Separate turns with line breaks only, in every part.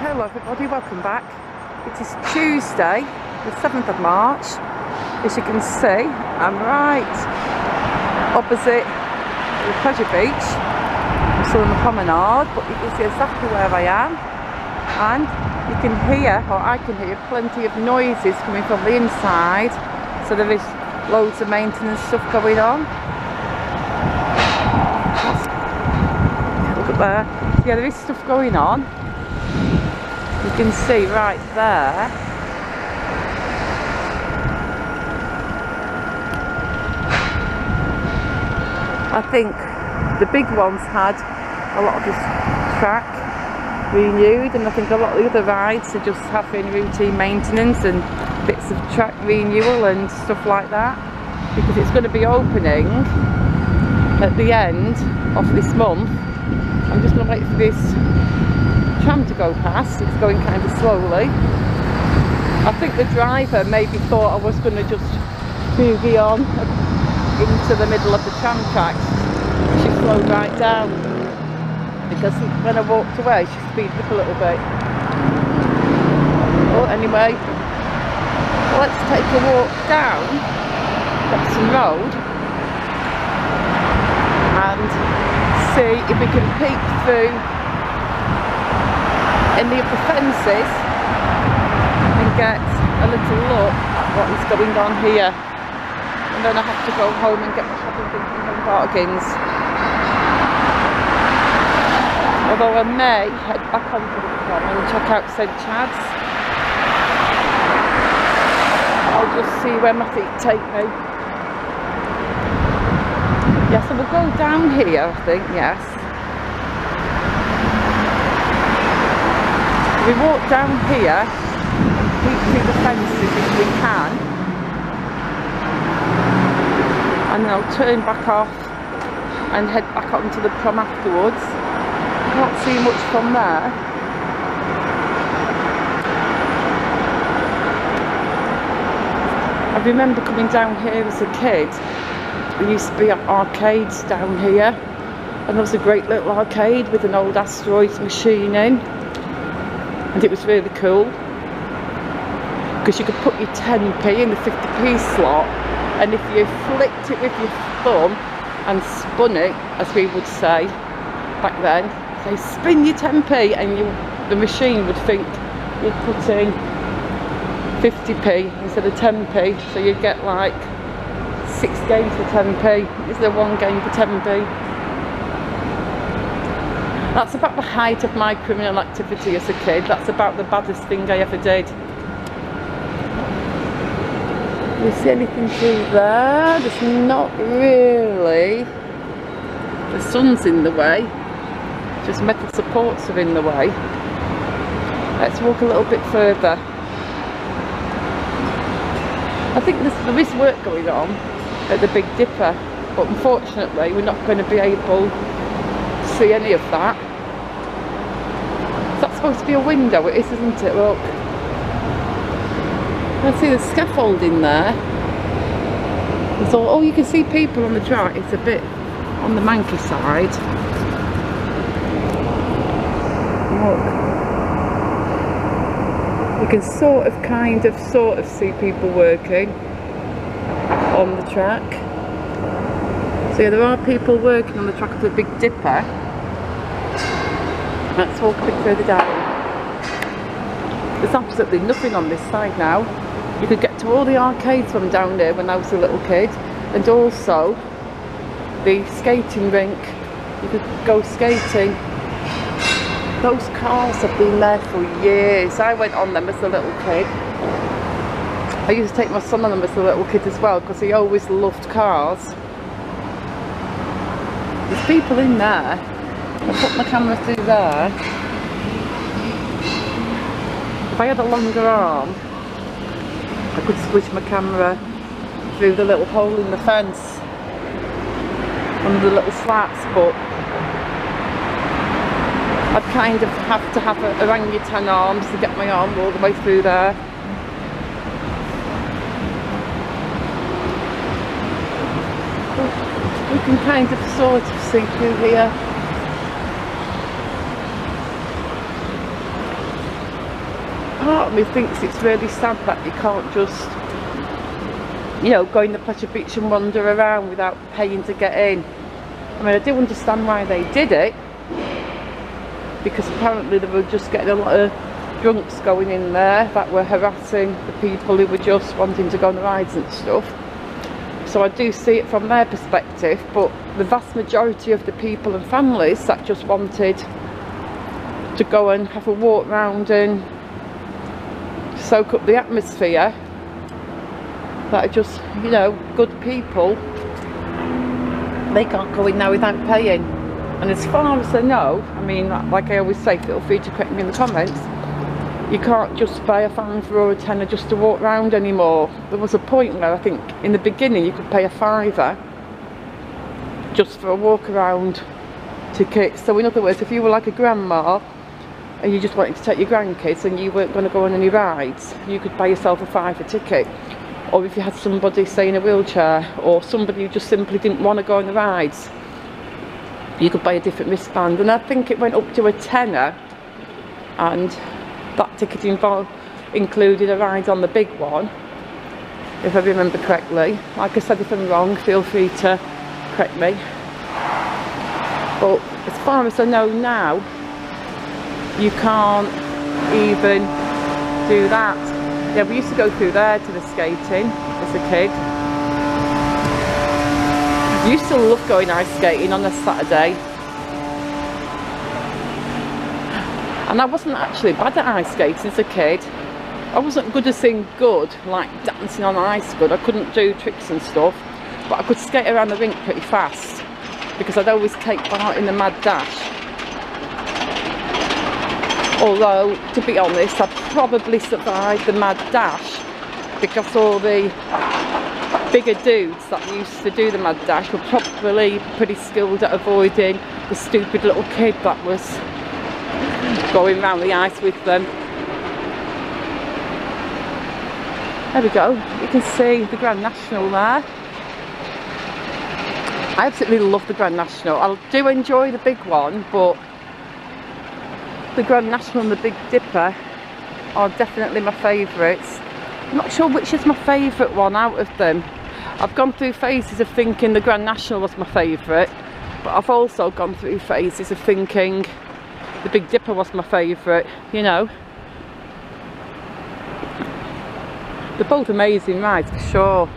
Hello everybody, welcome back. It is Tuesday, the 7th of March. As you can see, I'm right opposite the Pleasure Beach. I'm still on the promenade, but you can see exactly where I am. And you can hear, or I can hear, plenty of noises coming from the inside. So there is loads of maintenance stuff going on. Look at there. So yeah, there is stuff going on. You can see right there. I think the big ones had a lot of this track renewed, and I think a lot of the other rides are just having routine maintenance and bits of track renewal and stuff like that, because it's going to be opening at the end of this month. I'm just going to wait for this tram to go past. It's going kind of slowly. I think the driver maybe thought I was going to just boogie on into the middle of the tram tracks. She slowed right down because when I walked away she speeded up a little bit. Well, anyway, let's take a walk down Blackpool Road and see if we can peek through any of the fences and get a little look at what is going on here. And then I have to go home and get my shopping things from Home Bargains. Although I may head back onto the tram and check out St Chad's. I'll just see where my feet take me. Yes, I will go down here, I think, yes. We walk down here and peek through the fences if we can, and then I'll turn back off and head back onto the prom afterwards. Can't see much from there. I remember coming down here as a kid. There used to be arcades down here, and there was a great little arcade with an old asteroids machine in. And it was really cool because you could put your 10p in the 50p slot, and if you flicked it with your thumb and spun it, as we would say back then, say spin your 10p, and the machine would think you'd put in 50p instead of 10p, so you'd get like 6 games for 10p instead of 1 game for 10p. That's about the height of my criminal activity as a kid. That's about the baddest thing I ever did. Do you see anything through there? There's not really. The sun's in the way. Just metal supports are in the way. Let's walk a little bit further. I think there is work going on at the Big Dipper, but unfortunately we're not going to be able to see any of that. Is that supposed to be a window? It is, isn't it? Look. I see the scaffolding there. So, oh, you can see people on the track. It's a bit on the manky side. Look. You can sort of see people working on the track. So yeah, there are people working on the track of the Big Dipper. Let's walk a bit further down. There's absolutely nothing on this side now. You could get to all the arcades from down there when I was a little kid, and also the skating rink. You could go skating. Those cars have been there for years. I went on them as a little kid. I used to take my son on them as a little kid as well, because he always loved cars. There's people in there. I put my camera through there. If I had a longer arm, I could squish my camera through the little hole in the fence, under the little slats, but I'd kind of have to have orangutan arms to get my arm all the way through there. You can kind of sort of see through here. part of me thinks it's really sad that you can't just, you know, go in the Pleasure Beach and wander around without paying to get in. I mean, I do understand why they did it, because apparently they were just getting a lot of drunks going in there that were harassing the people who were just wanting to go on the rides and stuff. So I do see it from their perspective, but the vast majority of the people and families that just wanted to go and have a walk round and soak up the atmosphere, that are just, you know, good people, they can't go in now without paying. And as far as I know, I mean, like I always say, feel free to correct me in the comments, you can't just pay a £5 or a tenner just to walk round anymore. There was a point where I think in the beginning you could pay a £5 just for a walk around ticket. So in other words, if you were like a grandma and you just wanted to take your grandkids and you weren't going to go on any rides, you could buy yourself a £5 ticket. Or if you had somebody, say, in a wheelchair, or somebody who just simply didn't want to go on the rides, you could buy a different wristband. And I think it went up to a tenner, and that ticket included a ride on the big one, if I remember correctly. Like I said, if I'm wrong, feel free to correct me. But as far as I know now, you can't even do that. Yeah, we used to go through there to the skating as a kid. I used to love going ice skating on a Saturday. And I wasn't actually bad at ice skating as a kid. I wasn't good at saying good, like dancing on ice good. I couldn't do tricks and stuff, but I could skate around the rink pretty fast because I'd always take part in the mad dash. Although, to be honest, I'd probably survived the mad dash because all the bigger dudes that used to do the mad dash were probably pretty skilled at avoiding the stupid little kid that was going around the ice with them. There we go, you can see the Grand National there. I absolutely love the Grand National. I do enjoy the big one, but the Grand National and the Big Dipper are definitely my favourites. I'm not sure which is my favourite one out of them. I've gone through phases of thinking the Grand National was my favourite, but I've also gone through phases of thinking the Big Dipper was my favourite, you know. They're both amazing rides for sure.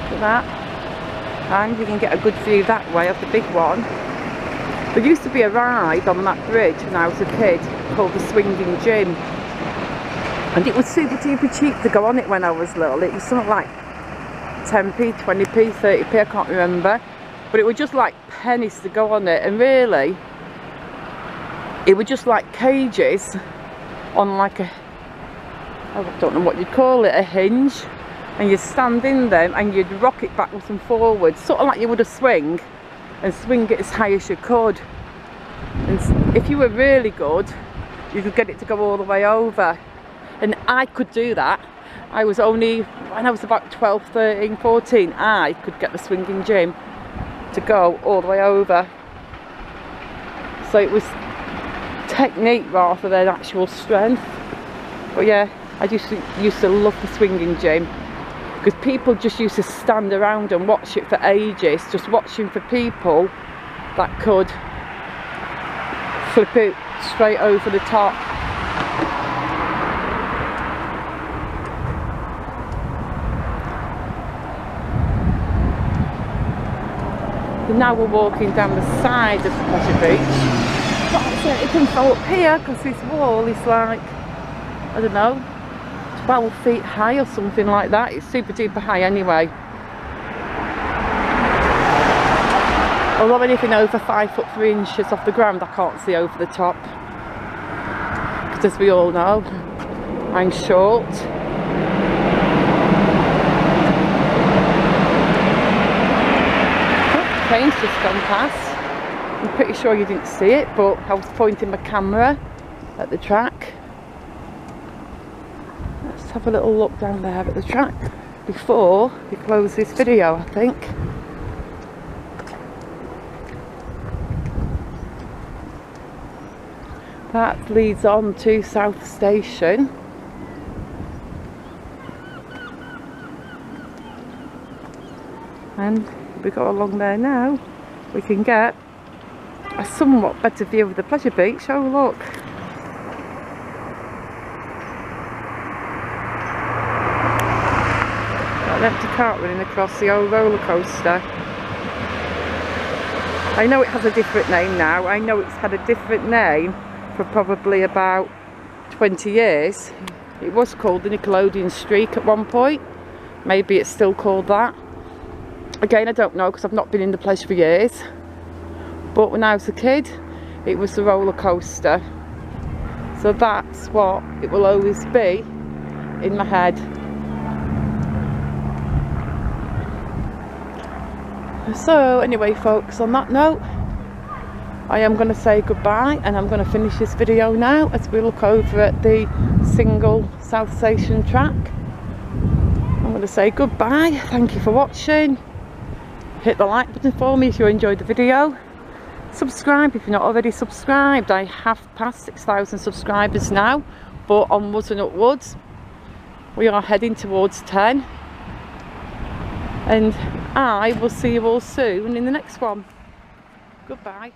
Look at that. And you can get a good view that way of the big one. There used to be a ride on that bridge when I was a kid called the Swinging Gym, and it was super duper cheap to go on it when I was little. It was something like 10p, 20p, 30p, I can't remember, but it was just like pennies to go on it. And really it was just like cages on like a, I don't know what you'd call it, a hinge, and you'd stand in them and you'd rock it backwards and forwards, sort of like you would a swing, and swing it as high as you could. And if you were really good, you could get it to go all the way over. And I could do that. I was only, when I was about 12, 13, 14, I could get the Swinging Gym to go all the way over. So it was technique rather than actual strength. But yeah, I just used to love the Swinging Gym, because people just used to stand around and watch it for ages, just watching for people that could flip it straight over the top. And now we're walking down the side of the Pleasure Beach. But it can go up here because this wall is like, I don't know, 12 feet high or something like that. It's super duper high anyway. Although anything over 5 foot 3 inches off the ground I can't see over the top, because as we all know, I'm short. Oh, the train's just gone past. I'm pretty sure you didn't see it, but I was pointing my camera at the track. Let's have a little look down there at the track before we close this video, I think. That leads on to South Station. And if we go along there now, we can get a somewhat better view of the Pleasure Beach. Oh look. Got an empty cart running across the old roller coaster. I know it has a different name now. I know it's had a different name for probably about 20 years. It was called the Nickelodeon Streak at one point. Maybe it's still called that. Again, I don't know because I've not been in the Pleasure for years. But when I was a kid, it was the roller coaster. So that's what it will always be in my head. So anyway folks, on that note, I am going to say goodbye and I'm going to finish this video now as we look over at the single South Station track. I'm going to say goodbye, thank you for watching, hit the like button for me if you enjoyed the video, subscribe if you're not already subscribed. I have passed 6,000 subscribers now, but onwards and upwards, we are heading towards 10. And I will see you all soon in the next one. Goodbye.